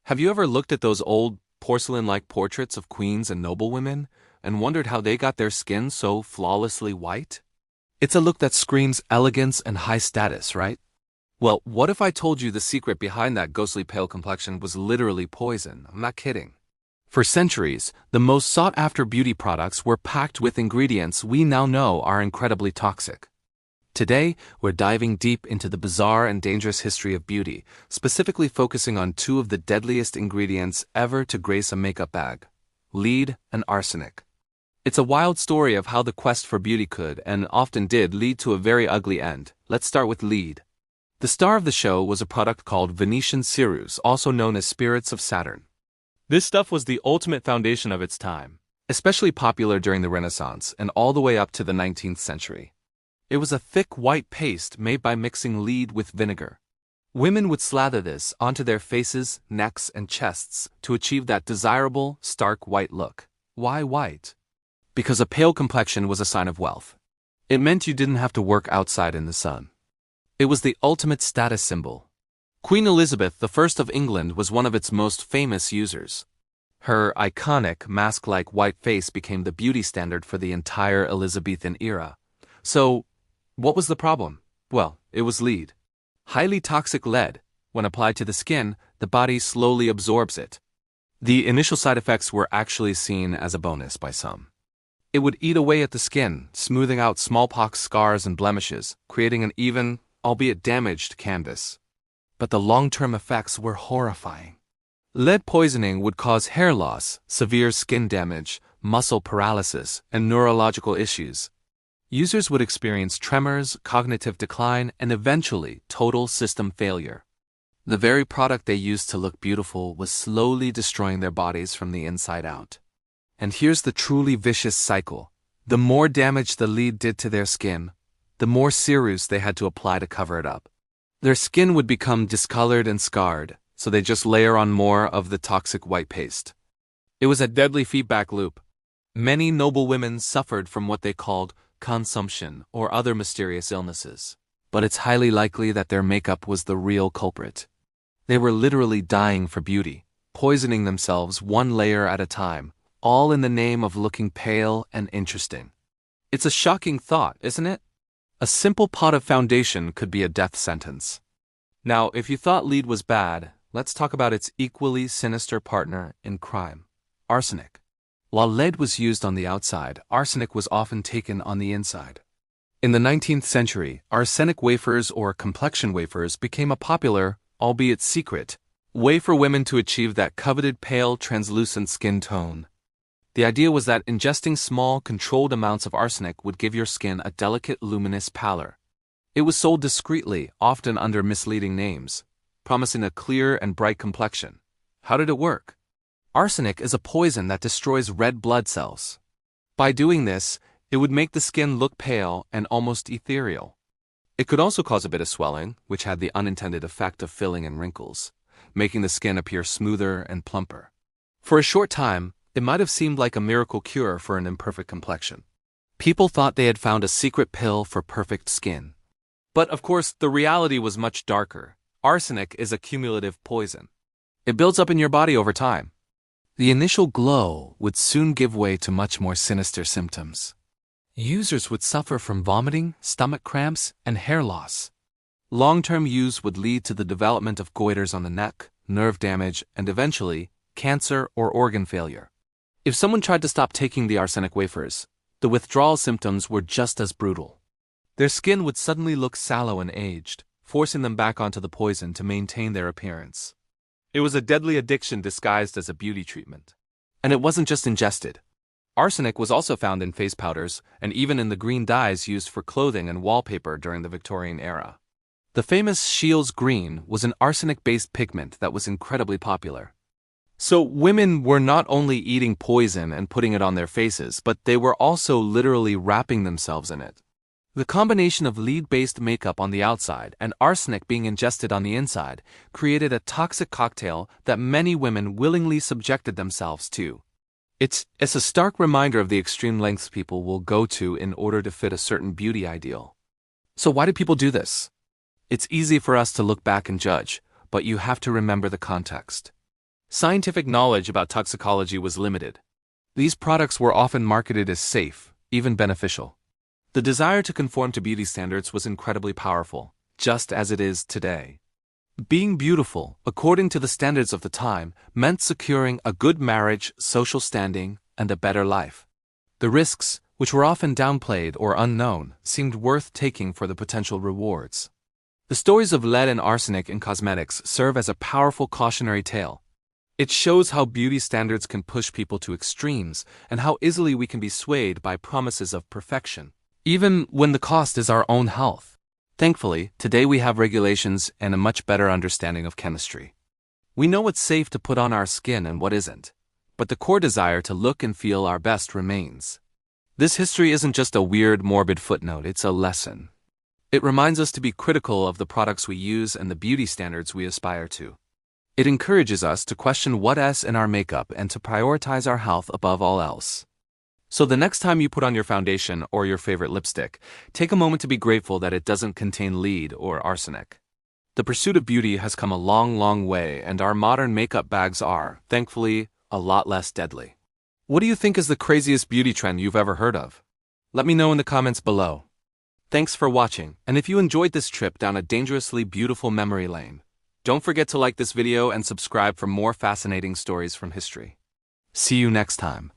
Have you ever looked at those old, porcelain-like portraits of queens and noblewomen and wondered how they got their skin so flawlessly white? It's a look that screams elegance and high status, right? Well, what if I told you the secret behind that ghostly pale complexion was literally poison? I'm not kidding. For centuries, the most sought-after beauty products were packed with ingredients we now know are incredibly toxic. Today, we're diving deep into the bizarre and dangerous history of beauty, specifically focusing on two of the deadliest ingredients ever to grace a makeup bag: lead and arsenic. It's a wild story of how the quest for beauty could, and often did, lead to a very ugly end. Let's start with lead. The star of the show was a product called Venetian cerus, also known as spirits of Saturn. This stuff was the ultimate foundation of its time, especially popular during the Renaissance and all the way up to the 19th century. It was a thick white paste made by mixing lead with vinegar. Women would slather this onto their faces, necks, and chests to achieve that desirable, stark white look. Why white? Because a pale complexion was a sign of wealth. It meant you didn't have to work outside in the sun. It was the ultimate status symbol. Queen Elizabeth I of England was one of its most famous users. Her iconic, mask-like white face became the beauty standard for the entire Elizabethan era. So, what was the problem? Well, it was lead. Highly toxic lead. When applied to the skin, the body slowly absorbs it. The initial side effects were actually seen as a bonus by some. It would eat away at the skin, smoothing out smallpox scars and blemishes, creating an even, albeit damaged, canvas. But the long-term effects were horrifying. Lead poisoning would cause hair loss, severe skin damage, muscle paralysis, and neurological issues. Users would experience tremors, cognitive decline, and eventually total system failure. The very product they used to look beautiful was slowly destroying their bodies from the inside out. And here's the truly vicious cycle. The more damage the lead did to their skin, the more cerus they had to apply to cover it up. Their skin would become discolored and scarred, so they just layer on more of the toxic white paste. It was a deadly feedback loop. Many noble women suffered from what they called consumption or other mysterious illnesses, but it's highly likely that their makeup was the real culprit. They were literally dying for beauty, poisoning themselves one layer at a time, all in the name of looking pale and interesting. It's a shocking thought, isn't it? A simple pot of foundation could be a death sentence. Now, if you thought lead was bad, let's talk about its equally sinister partner in crime: arsenic. While lead was used on the outside, arsenic was often taken on the inside. In the 19th century, arsenic wafers or complexion wafers became a popular, albeit secret, way for women to achieve that coveted pale, translucent skin tone. The idea was that ingesting small, controlled amounts of arsenic would give your skin a delicate, luminous pallor. It was sold discreetly, often under misleading names, promising a clear and bright complexion. How did it work? Arsenic is a poison that destroys red blood cells. By doing this, it would make the skin look pale and almost ethereal. It could also cause a bit of swelling, which had the unintended effect of filling in wrinkles, making the skin appear smoother and plumper. For a short time, it might have seemed like a miracle cure for an imperfect complexion. People thought they had found a secret pill for perfect skin. But of course, the reality was much darker. Arsenic is a cumulative poison. It builds up in your body over time. The initial glow would soon give way to much more sinister symptoms. Users would suffer from vomiting, stomach cramps, and hair loss. Long-term use would lead to the development of goiters on the neck, nerve damage, and eventually, cancer or organ failure. If someone tried to stop taking the arsenic wafers, the withdrawal symptoms were just as brutal. Their skin would suddenly look sallow and aged, forcing them back onto the poison to maintain their appearance. It was a deadly addiction disguised as a beauty treatment. And it wasn't just ingested. Arsenic was also found in face powders and even in the green dyes used for clothing and wallpaper during the Victorian era. The famous Shields green was an arsenic-based pigment that was incredibly popular. So women were not only eating poison and putting it on their faces, but they were also literally wrapping themselves in it. The combination of lead-based makeup on the outside and arsenic being ingested on the inside created a toxic cocktail that many women willingly subjected themselves to. It's a stark reminder of the extreme lengths people will go to in order to fit a certain beauty ideal. So why do people do this? It's easy for us to look back and judge, but you have to remember the context. Scientific knowledge about toxicology was limited. These products were often marketed as safe, even beneficial. The desire to conform to beauty standards was incredibly powerful, just as it is today. Being beautiful, according to the standards of the time, meant securing a good marriage, social standing, and a better life. The risks, which were often downplayed or unknown, seemed worth taking for the potential rewards. The stories of lead and arsenic in cosmetics serve as a powerful cautionary tale. It shows how beauty standards can push people to extremes and how easily we can be swayed by promises of perfection, even when the cost is our own health. Thankfully, today we have regulations and a much better understanding of chemistry. We know what's safe to put on our skin and what isn't, but the core desire to look and feel our best remains. This history isn't just a weird, morbid footnote, it's a lesson. It reminds us to be critical of the products we use and the beauty standards we aspire to. It encourages us to question what's in our makeup and to prioritize our health above all else. So the next time you put on your foundation or your favorite lipstick, take a moment to be grateful that it doesn't contain lead or arsenic. The pursuit of beauty has come a long, long way, and our modern makeup bags are, thankfully, a lot less deadly. What do you think is the craziest beauty trend you've ever heard of? Let me know in the comments below. Thanks for watching, and if you enjoyed this trip down a dangerously beautiful memory lane, don't forget to like this video and subscribe for more fascinating stories from history. See you next time.